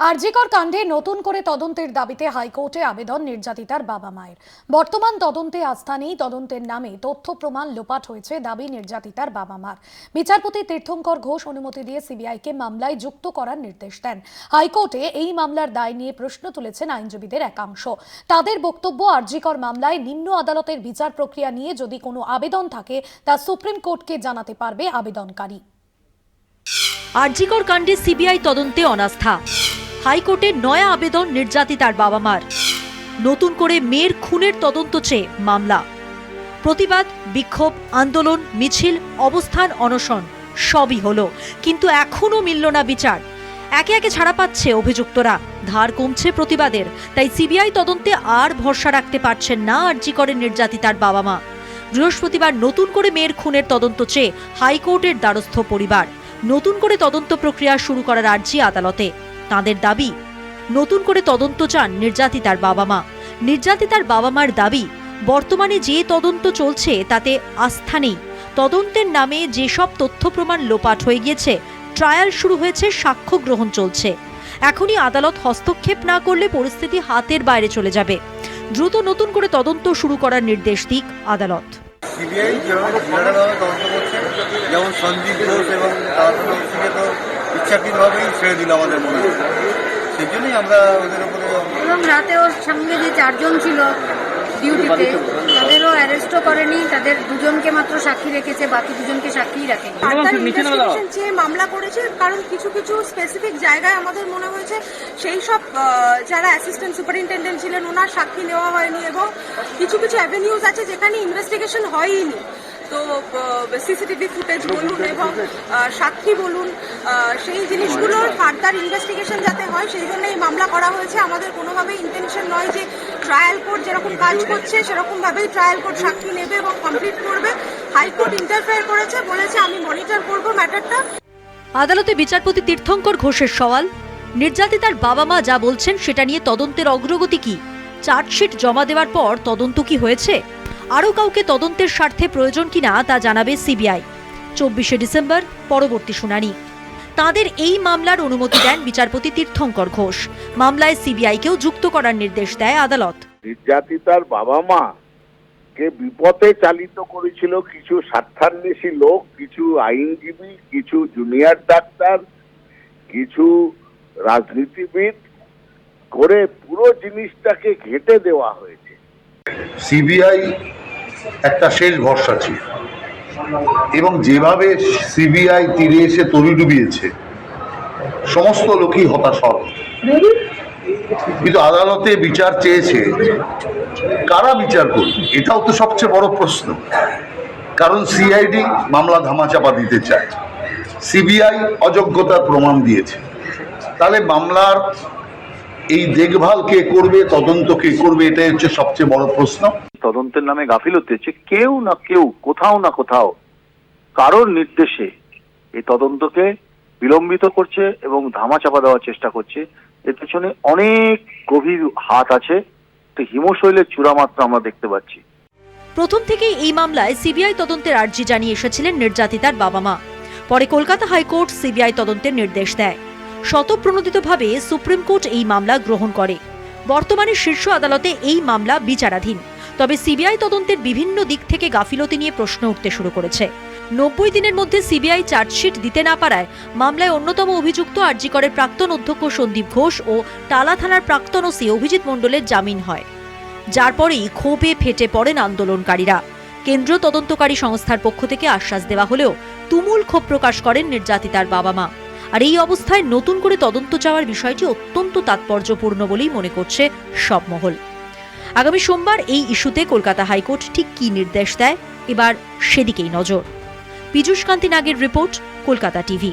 আরজিকর কাণ্ডে নতুন করে তদন্তের দাবিতে হাইকোর্টে আবেদন নির্যাতিতার বাবা মায়ের। বর্তমান তদন্তে আস্থা নেই, তদন্তের নামে তথ্য প্রমাণ লোপাট হয়েছে দাবি নির্যাতিতার বাবা মার। বিচারপতি তীর্থঙ্কর ঘোষ অনুমতি দিয়ে সিবিআইকে মামলায় যুক্ত করার নির্দেশ দেন। হাইকোর্টে এই মামলার দায় নিয়ে প্রশ্ন তুলেছেন আইনজীবীদের একাংশ। তাদের বক্তব্য, আরজিকর মামলায় নিম্ন আদালতের বিচার প্রক্রিয়া নিয়ে যদি কোনো আবেদন থাকে তা সুপ্রিম কোর্টকে জানাতে পারবে আবেদনকারী। আরজিকর কাণ্ডে সিবিআই তদন্তে অনাস্থা, হাইকোর্টে নয়া আবেদন নির্যাতিতার বাবা মার। নতুন করে মেয়ের খুনের তদন্ত চেয়ে মামলা। প্রতিবাদ, বিক্ষোভ, আন্দোলন, মিছিল, অবস্থান, অনশন সবই হলো, কিন্তু এখনো মিলল না বিচার। একে একে ছাড়া পাচ্ছে অভিযুক্তরা, ধার কমছে প্রতিবাদের। তাই সিবিআই তদন্তে আর ভরসা রাখতে পারছেন না আরজিকরের নির্যাতিতার বাবা মা। বৃহস্পতিবার নতুন করে মেয়ের খুনের তদন্ত চেয়ে হাইকোর্টের দ্বারস্থ পরিবার। নতুন করে তদন্ত প্রক্রিয়া শুরু করার আর্জি আদালতে। তাঁদের দাবি, নতুন করে তদন্ত চান নির্যাতিতার বাবা মা। নির্যাতিতার বাবা মার দাবি, বর্তমানে যে তদন্ত চলছে তাতে আস্থা নেই। তদন্তের নামে যেসব তথ্য প্রমাণ লোপাট হয়ে গিয়েছে, ট্রায়াল শুরু হয়েছে, সাক্ষ্য গ্রহণ চলছে। এখনই আদালত হস্তক্ষেপ না করলে পরিস্থিতি হাতের বাইরে চলে যাবে। দ্রুত নতুন করে তদন্ত শুরু করার নির্দেশ দিক আদালত। সিবিআই যেভাবে তদন্ত করছে, যেমন সঞ্জীব ঘোষ এবং তারপরে তো ইচ্ছাকৃতভাবেই ছেড়ে দিল আমাদের মনে হয়, সেই জন্যই আমরা ওদের উপরে। এবং রাতে ওর সঙ্গে যে চারজন ছিল ডিউটিতে, তাদেরও অ্যারেস্টও করেনি, তাদের দুজনকে মাত্র সাক্ষী রেখেছে, বাকি দুজনকে সাক্ষী রাখেনি। ইনভেস্টিগেশন চেয়ে মামলা করেছে, কারণ কিছু কিছু স্পেসিফিক জায়গায় আমাদের মনে হয়েছে সেই সব যারা অ্যাসিস্ট্যান্ট সুপারিনটেন্ডেন্ট ছিলেন ওনার সাক্ষী নেওয়া হয়নি, এবং কিছু কিছু অ্যাভিনিউজ আছে যেখানে ইনভেস্টিগেশন হয়ইনি। তো সিসিটিভি ফুটেজ বলুন এবং সাক্ষী বলুন, সেই জিনিসগুলোর ফার্দার ইনভেস্টিগেশন যাতে হয় সেই জন্য এই মামলা করা হয়েছে। আমাদের কোনোভাবেই ইন্টেনশন নয় যে ট্রায়াল কোর্ট যেরকম কাজ করছে সেরকমভাবেই ট্রায়াল কোর্ট সাক্ষী নেবে এবং কমপ্লিট করবে। হাইকোর্ট ইন্টারফেয়ার করেছে, বলেছে আমি মনিটর করব ম্যাটারটা। আদালতে বিচারপতি তীর্থঙ্কর ঘোষের সওয়াল, নির্যাতিতার বাবা মা যা বলছেন সেটা নিয়ে তদন্তের অগ্রগতি কি? চার্জশিট জমা দেওয়ার পর তদন্ত কি হয়েছে? আরও কাউকে তদন্তের স্বার্থে প্রয়োজন কিনা তা জানাবে সিবিআই। 24শে ডিসেম্বর পরবর্তী শুনানি। তাদের এই মামলার অনুমতি দেন বিচারপতি তীর্থঙ্কর ঘোষ। মামলায় সিবিআইকেও যুক্ত করার নির্দেশ দেয় আদালত। নির্যাতিতার বাবা মা কে বিপথে চালিত করেছিল কিছু স্বার্থান্বেষী লোক, কিছু আইনজীবী, কিছু জুনিয়র ডাক্তার, কিছু রাজনীতিবিদ করে পুরো জিনিসটাকে ঘেঁটে দেওয়া হয়েছে। সিবিআই একটা শেষ ভরসা ছিল, এবং যেভাবে সিবিআই তীরে এসে তরি ডুবিয়েছে সমস্ত লোকই হতাশ। কিন্তু আদালতে বিচার চেয়েছে, কারা বিচার করবে এটাও তো সবচেয়ে বড় প্রশ্ন। কারণ সিআইডি মামলা ধামাচাপা দিতে চায়, সিবিআই অযোগ্যতার প্রমাণ দিয়েছে। তাহলে মামলার এই দেখভাল কে করবে, তদন্ত কে করবে, এটাই হচ্ছে সবচেয়ে বড় প্রশ্ন। তদন্তের নামে গাফিলতি হচ্ছে, কেউ না কেউ কোথাও না কোথাও কারোর নির্দেশে এই তদন্তকে বিলম্বিত করছে এবং ধামাচাপা দেওয়ার চেষ্টা করছে। এর পেছনে অনেক গভীর হাত আছে, তো হিমশৈলের চূড়ামাত্রা আমরা দেখতে পাচ্ছি। প্রথম থেকেই এই মামলায় সিবিআই তদন্তের আর্জি জানিয়ে এসেছিলেন নির্যাতিতার বাবা মা। পরে কলকাতা হাইকোর্ট সিবিআই তদন্তের নির্দেশ দেয়। স্বতঃপ্রণোদিতভাবে সুপ্রিম কোর্ট এই মামলা গ্রহণ করে। বর্তমানে শীর্ষ আদালতে এই মামলা বিচারাধীন। তবে সিবিআই তদন্তের বিভিন্ন দিক থেকে গাফিলতি নিয়ে প্রশ্ন উঠতে শুরু করেছে। 90 দিনের মধ্যে সিবিআই চার্জশিট দিতে না পারায় মামলায় অন্যতম অভিযুক্ত আরজিকরের প্রাক্তন অধ্যক্ষ সন্দীপ ঘোষ ও টালা থানার প্রাক্তন ওসি অভিজিৎ মণ্ডলের জামিন হয়, যার পরেই ক্ষোভে ফেটে পড়েন আন্দোলনকারীরা। কেন্দ্রীয় তদন্তকারী সংস্থার পক্ষ থেকে আশ্বাস দেওয়া হলেও তুমুল ক্ষোভ প্রকাশ করেন নির্যাতিতার বাবা মা। আর এই অবস্থায় নতুন করে তদন্ত চাওয়ার বিষয়টি অত্যন্ত তাৎপর্যপূর্ণ বলেই মনে করছে সব মহল। আগামী সোমবার এই ইস্যুতে কলকাতা হাইকোর্ট ঠিক কী নির্দেশ দেয়, এবার সেদিকেই নজর। পীযূষ কান্তি নাগের রিপোর্ট, কলকাতা টিভি।